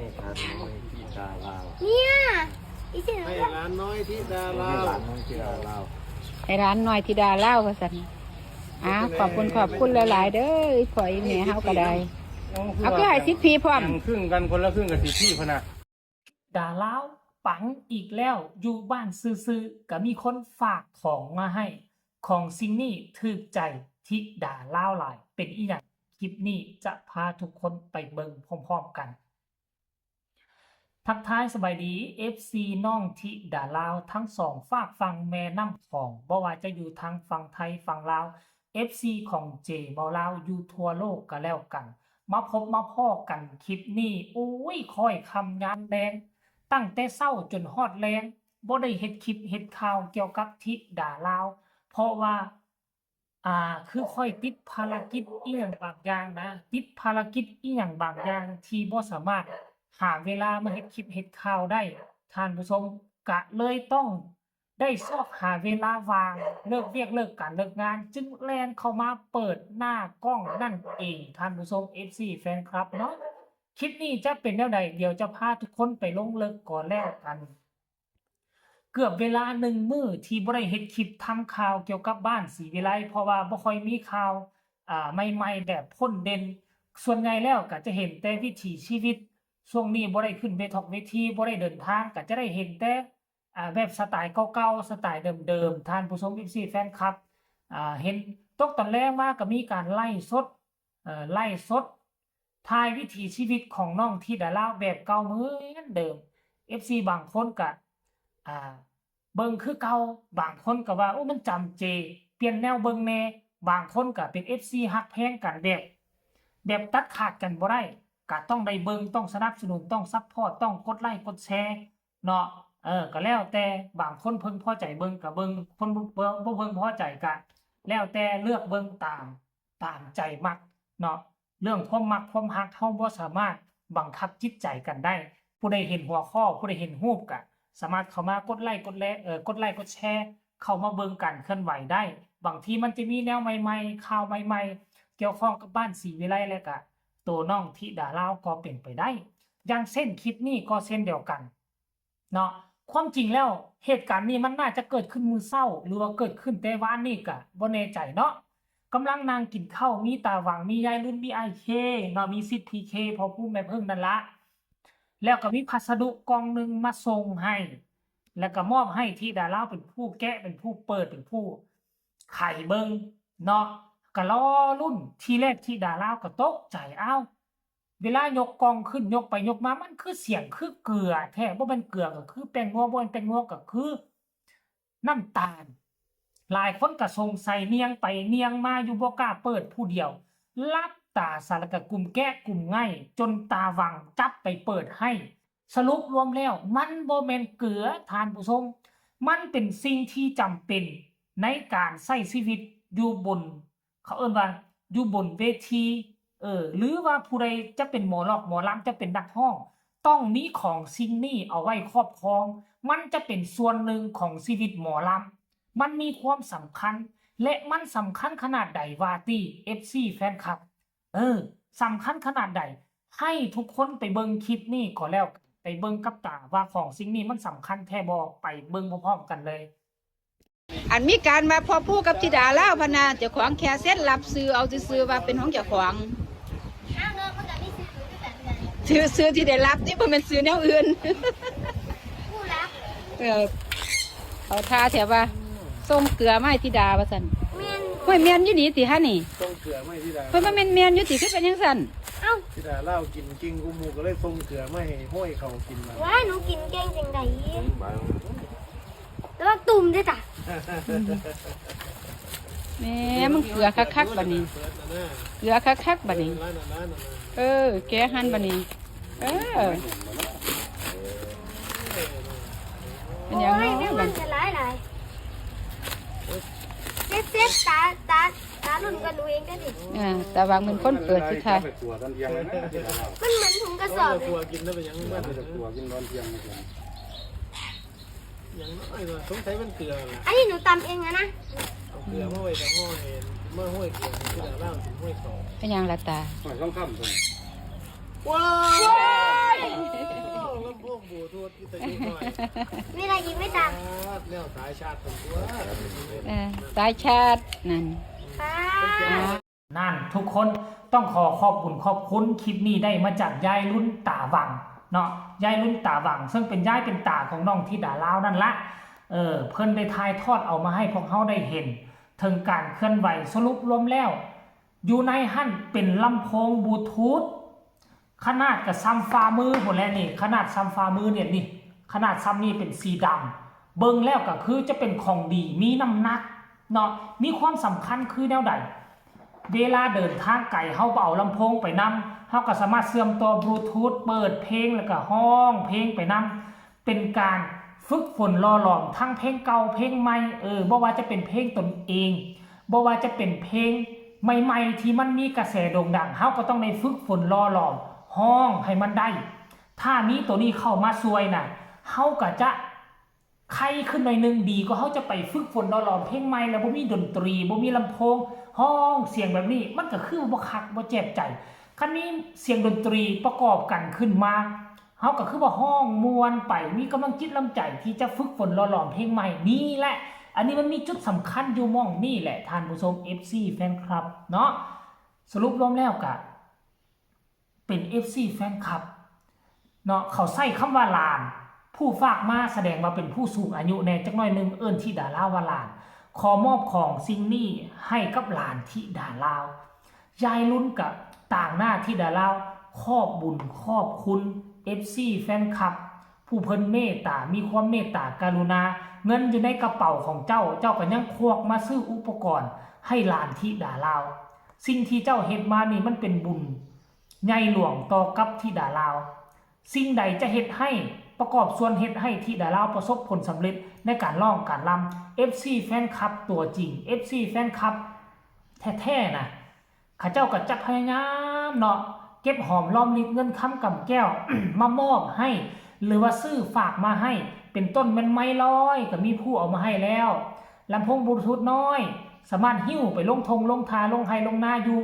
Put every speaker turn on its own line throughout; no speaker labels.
ให้ร้านน้อยที่ดาลาว
เนี่ยอีเสียง
ให้ร้านน้อยที่ดา
ให้
ลาว
ร้านน้อยที่ดาลาว
ให้ร้านน้อยธิดาเล่าว่าซั่นขอบคุณหลายๆเด้ออีพ่ออีแม่เฮาก็ได้เอาคือให้สิพี่พร้อม
ครึ่งกันคนละครึ่งกับสิพี่พะนะ
ดาลาวปังอีกแล้วอยู่บ้านซื้อๆก็มีคนฝากของมาให้ของสิ่งนี้ถูกใจที่ดาลาวหลายเป็นอีหยังคลิปนี้จะพาทุกคนไปเบิ่งพร้อมๆกัน ทักทายสบายดี FC น้องทิดาลาวทั้งสองฝากฟังแม่น้ำของบ่ว่าจะอยู่ทางฝั่งไทยฝั่งลาว FC ของเจเมาลาวอยู่ทั่วโลกก็แล้วกัน มาพบมาพ้อกันคลิปนี้อุ้ยค่อยคำยามแดงตั้งแต่เช้าจนฮอดแลงบ่ได้เฮ็ดคลิปเฮ็ดข่าวเกี่ยวกับทิดาลาว เพราะว่าคือค่อยติดภารกิจอีหยังบางอย่างนะติดภารกิจอีหยังบางอย่างที่บ่สามารถหาเวลามาเฮ็ดคลิปเฮ็ดข่าวได้ท่านผู้ชมก็เลยต้องได้ซอกหาเวลาว่างเลิกเวียกเลิกการเลิกงานจึงแล่นเข้ามาเปิดหน้ากล้องนั่นเองท่านผู้ชม FC แฟนคลับเนาะคลิปนี้จะเป็นแนวใดเดี๋ยวจะพาทุกคนไปลงเลิกก่อนแล้วกัน เกือบเวลา1 มื้อที่บ่ได้เฮ็ดคลิปทำข่าวเกี่ยวกับบ้านศรีวิไลเพราะว่าบ่ค่อยมีข่าวใหม่ๆแบบพ้นเด่นส่วนใหญ่แล้วก็จะเห็นแต่วิถีชีวิตช่วงนี้บ่ได้ขึ้นเวทีบ่ได้เดินทางก็จะได้เห็นแต่แบบสไตล์เก่าๆสไตล์เดิมๆท่านผู้ชม FC แฟนคลับเห็นตกตอนแรกมาก็มีการไล่สดถ่ายวิถีชีวิตของน้องธิดาลาวแบบเก่าเหมือนเดิม FC บางคนก็เบิ่งคือเก่าบางคนก็ว่าโอ้มันจำเจเปลี่ยนแนวเบิ่งแน่บางคนก็เป็น FC ฮักแพงกันแบบตัดขาดกันบ่ได้ก็ต้องได้เบิ่งต้องสนับสนุนต้องซัพพอร์ตต้องกดไลค์กดแชร์เนาะก็แล้วแต่บางคนเพิ่งพอใจเบิ่งก็เบิ่งคนบ่เพิ่งพอใจก็แล้วแต่เลือกเบิ่งตามใจมักเนาะเรื่องความมักความฮักเฮาบ่สามารถบังคับจิตใจกันได้ผู้ใดเห็นหัวข้อผู้ใดเห็นรูปก็สามารถเข้ามากดไลค์กดแชร์เข้ามาเบิ่งกันเคลื่อนไหวได้บางทีมันจะมีแนวใหม่ๆข่าวใหม่ๆเกี่ยวข้องกับบ้านศรีวิไลแล้วก็ตัวน้องธิดาลาวก็เป็นไปได้อย่างเช่นคลิปนี้ก็เช่นเดียวกันเนาะความจริงแล้วเหตุการณ์นี้มันน่าจะเกิดขึ้นมื้อเช้าหรือว่าเกิดขึ้นแต่วานนี้ก็บ่แน่ใจเนาะกำลังนั่งกินข้าวมีตาหวังมียายรุ่นมี IK เนาะมีซิด PK พอผู้แม่เพิ่งนั่นละแล้วก็มีพัสดุกล่องนึงมาส่งให้แล้วก็มอบให้ธิดาลาวเป็นผู้แกะเป็นผู้เปิดเป็นผู้ไขเบิ่งเนาะก็รอรุ่นทีแรกธิดาลาวก็ตกใจเวลายกกล่องขึ้นยกไปยกมามันคือเสียงคือเกลือแท้บ่แม่นเกลือก็คือแป้งนัวบ่แม่นแป้งนัวก็คือน้ำตาลหลายคนก็สงสัยเนียงไปเนียงมาอยู่บ่กล้าเปิดผู้เดียวลับตาสารกะกลุ่มแกะกลุ่มง่ายจนตาหวังจับไปเปิดให้สรุปรวมแล้วมันบ่แม่นเกลือท่านผู้ชมมันเป็นสิ่งที่จำเป็นในการใช้ชีวิตอยู่บนเขาเอิ้นว่าอยู่บนเวทีหรือว่าผู้ใดจะเป็นหมอลอกหมอลำจะเป็นนักร้องต้องมีของสิ่งนี้เอาไว้ครอบครองมันจะเป็นส่วนหนึ่งของชีวิตหมอลำมันมีความสำคัญและมันสำคัญขนาดใดว่าติ FC แฟนคลับสำคัญขนาดใดให้ทุกคนไปเบิ่งคลิปนี้ก็แล้วไปเบิ่งกับตาว่าของสิ่งนี้มันสำคัญแท้บ่ไปเบิ่งพร้อมๆกันเลย
อันมีการมาพอผู้กับธิดาลาวพะนะเจ้าของแค่เซ็นรับซื้อเอาซื่อๆว่าเป็นของเจ้าของซื้อที่ได้รับนี่บ่แม่นซื้อแนวอื่นผู้รับเขาท่าแถวว่าส่งเกลือมาให้ธิดาว่าซั่นห้วยแม่นอยู่นี่ติฮะนี่
ส่งเกลือไม่ธิดา
เพิ่นว่าแม่นอยู่ติคือเป็นจังซั่น
ธิดาเล่ากินจริงกูมูก็เลยส่งเกลือไม่ให้ห้อยเขากินมา
ว้ายหนูกินเก่งจังไดแล้วก็ตุ่มด้วยจ้ะ
แม่มึงเกลือคักๆบัดนี้เกลือคักๆบัดนี้แกหั่นบัดนี้เป็นหยังเนาะ
แม่มันจะหลายเจ็บตาลุ่นกันดูเองได้ดิ
แต่วางเป็นคนเปิดสุดท้าย
มันเหมือนถุงกระสอบ
ตัวกินแล้วเป็นยังไงตัวกินร้อนเที่ยงยังน้อยเลยสงสัยมันเกลือ
อันนี้หนูตำเองนะ
เอาเกลือมาไว้แต่ห้อยเมื่อห้อยเกลือธิดาเล่าถึงห้อยเขา
เป็นหยังละตา
ห้อยต้องข้ามตัว
ว้าว มีอะไรอีกไหมจ๊ะ
แนวสายชาติผมตัว
สายชาตินั่น
ค่ะ
นั่นทุกคนต้องขอบคุณคลิปนี้ได้มาจากยายรุ่นตาหวังเนาะยายรุ่นตาหวังซึ่งเป็นยายเป็นตาของน้องธิดาลาวนั่นละเพิ่นได้ถ่ายทอดเอามาให้พวกเฮาได้เห็นถึงการเคลื่อนไหวสรุปรวมแล้วอยู่ในหั่นเป็นลำโพงบลูทูธขนาดกับซัมฟ้ามือหมดแล้วนี่ขนาดซัมฟ้ามือเนี่ยนี่ขนาดซัมนี่เป็นสีดำเบิ่งแล้วก็คือจะเป็นของดีมีน้ำหนักเนาะมีความสำคัญคือแนวใดเวลาเดินทางไกลเฮาเอาลำโพงไปนำเฮาก็สามารถเชื่อมต่อบลูทูธเปิดเพลงแล้วก็ห้องเพลงไปนำเป็นการฝึกฝนหล่อหลอมทั้งเพลงเก่าเพลงใหม่บ่ว่าจะเป็นเพลงตนเองบ่ว่าจะเป็นเพลงใหม่ๆที่มันมีกระแสโด่งดังเฮาก็ต้องได้ฝึกฝนหล่อหลอมห้องให้มันได้ถ้ามีตัวนี้เข้ามาช่วยน่ะเฮาก็จะใครขึ้นหน่อยนึงดีก็เขาจะไปฝึกฝนหล่อหลอมเพลงใหม่แล้วบ่มีดนตรีบ่มีลำโพงห้องเสียงแบบนี้มันก็คือบ่คักบ่เจ็บใจคันนี้เสียงดนตรีประกอบกันขึ้นมาเฮาก็คือว่าห้องมวนไปมีกำลังจิตลำใจที่จะฝึกฝนหล่อหลอมเพลงใหม่นี่แหละอันนี้มันมีจุดสำคัญอยู่มองนี่แหละท่านผู้ชม FC แฟนคลับเนาะสรุปรวมแล้วก็เป็น FC แฟนคลับเนาะเขาใส่คำว่าลานผู้ฝากมาแสดงว่าเป็นผู้สูงอายุแน่จักหน่อยนึงธิดาลาวว่าลานขอมอบของสิ่งนี้ให้กับหลานธิดาลาวยายลุ้นกับต่างหน้าธิดาลาวขอบบุญขอบคุณ FC แฟนคลับผู้เพิ่นเมตตามีความเมตตากรุณาเงินอยู่ในกระเป๋าของเจ้าก็ยังควักมาซื้ออุปกรณ์ให้หลานธิดาลาวสิ่งที่เจ้าเฮ็ดมานี่มันเป็นบุญใหญ่หลวงต่อกับธิดาลาวสิ่งใดจะเฮ็ดให้ประกอบส่วนเฮ็ดให้ธิดาลาวประสบผลสำเร็จในการร้องการรำ FC แฟนคลับตัวจริง FC แฟนคลับแท้ๆนะข้าเจ้าก็จะพยายามเนาะเก็บหอมรอมริบเงินค้ำกำแก้ว มามอบให้หรือว่าซื้อฝากมาให้เป็นต้นเป็นไม้ลอยก็มีผู้เอามาให้แล้วลำโพงบลูทูธน้อยสามารถหิ้วไปลงทงลงทาลงไฮลงนาอยู่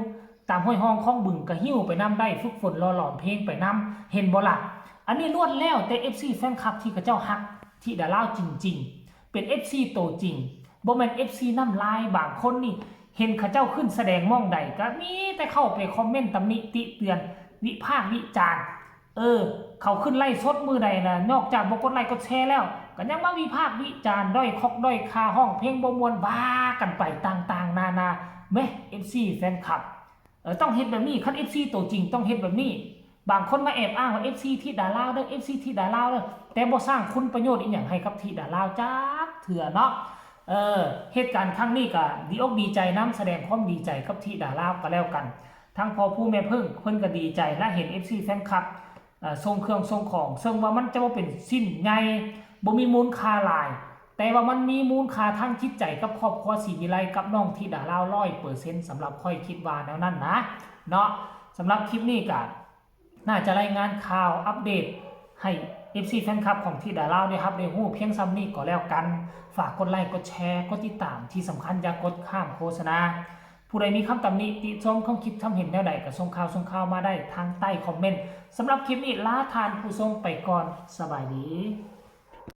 ตามห้อยห้องคลองบึงก็หิ้วไปนำได้ฝึกฝนหล่อหลอมเพลงไปนำเห็นบ่ล่ะอันนี้ล้วนแล้วแต่ FC แฟนคลับที่เขาเจ้าฮักที่ดาลาวจริงๆเป็น FC โตจริงบ่แม่น FC น้ำลายบางคนนี่เห็นเขาเจ้าขึ้นแสดงม่องใดก็มีแต่เข้าไปคอมเมนต์ตำหนิติเตือนวิพากษ์วิจารณ์เขาขึ้นไล่สดมือใดนะนอกจากบอกดไลค์กดแชร์แล้วก็ยังมาวิพากษ์วิจารณ์ด้อยคอกด้อยคาห้องเพลงบ่มวนบ้ากันไปต่างๆนานาแม่ FC แฟนคลับต้องเฮ็ดแบบนี้คัน FC โตจริงต้องเฮ็ดแบบนี้บางคนมาแอบอ้างว่า FC ธิดาลาวเด้อ FC ธิดาลาวเด้อแต่บ่สร้างคุณประโยชน์อีหยังให้กับธิดาลาวจักเถื่อเนาะเหตุการณ์ครั้งนี้ก็ดีอกดีใจน้ำแสดงความดีใจกับธิดาลาวก็แล้วกันทั้งพอผู้แม่เพิ่นก็ดีใจและเห็น FC แฟนคลับส่งเครื่องส่งของซึ่งว่ามันจะบ่เป็นสิ้นใหญ่บ่มีมูลค่าหลายแต่ว่ามันมีมูลค่าทางจิตใจกับครอบครัวศรีวิไลกับน้องธิดาลาว 100% สำหรับค่อยคิดว่าแนวนั้นนะเนาะสำหรับคลิปนี้ก็น่าจะรายงานข่าวอัปเดตให้ FC แฟนคลับของธิดาลาวได้ครับได้ฮู้เพียงซ้ำนี้ก็แล้วกันฝากกดไลค์กดแชร์กดติดตามที่สำคัญอย่ากดข้ามโฆษณาผู้ใดมีคำตำหนิติชมความคิดทำเห็นแนวใดก็ส่งข่าวมาได้ทางใต้คอมเมนต์สำหรับคลิปนี้ลาทานผู้ชมไปก่อนสบายดี